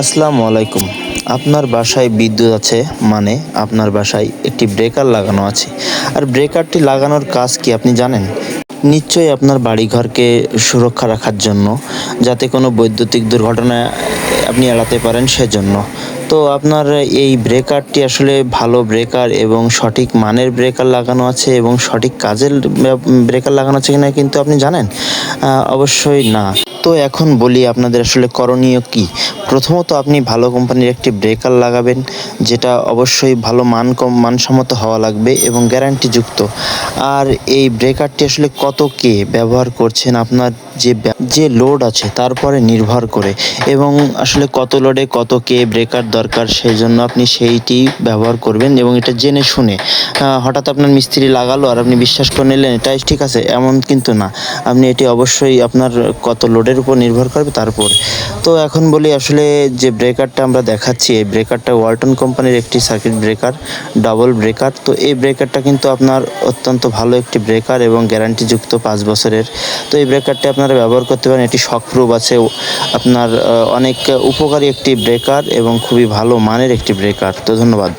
আসসালামু আলাইকুম। আপনার বাসায় বিদ্যুৎ আছে মানে আপনার বাসায় একটি ব্রেকার লাগানো আছে। আর ব্রেকারটি লাগানোর কাজ কি আপনি জানেন? নিশ্চয়ই আপনার বাড়িঘরকে সুরক্ষা রাখার জন্য, যাতে কোনো বৈদ্যুতিক দুর্ঘটনা আপনি এড়াতে পারেন সেজন্য। তো আপনার এই ব্রেকারটি আসলে ভালো ব্রেকার এবং সঠিক মানের ব্রেকার লাগানো আছে এবং সঠিক কাজের ব্রেকার লাগানো আছে কিনা কিন্তু আপনি জানেন? অবশ্যই না। তো এখন বলি আপনাদের আসলে করণীয় কী? প্রথমত আপনি ভালো কোম্পানির একটি ব্রেকার লাগাবেন, যেটা অবশ্যই ভালো মানসম্মত হওয়া লাগবে এবং গ্যারান্টিযুক্ত। আর এই ব্রেকারটি আসলে কত কে ব্যবহার করছেন আপনার যে লোড আছে তার উপরে নির্ভর করে, এবং আসলে কত লোডে কত কে ব্রেকার দরকার সেজন্য আপনি সেইটি ব্যবহার করবেন এবং এটা জেনে শুনে। হঠাৎ আপনার মিস্ত্রি লাগালো আর আপনি বিশ্বাস করে নিলেন এটাই ঠিক আছে, এমন কিন্তু না। আপনি এটি অবশ্যই আপনার কত লোডের উপর নির্ভর করবে তার উপর। তো এখন বলি আসলে যে ব্রেকারটা আমরা দেখাচ্ছি, এই ব্রেকারটা ওয়ালটন কোম্পানির একটি সার্কিট ব্রেকার, ডাবল ব্রেকার। তো এই ব্রেকারটা কিন্তু আপনার অত্যন্ত ভালো একটি ব্রেকার এবং গ্যারান্টিযুক্ত 5 বছরের। তো এই ব্রেকারটি আপনারা ব্যবহার করতে পারেন, এটি শকপ্রুফ আছে। আপনার অনেক উপকারী একটি ব্রেকার এবং খুবই ভালো মানের একটি ব্রেকার। তো ধন্যবাদ।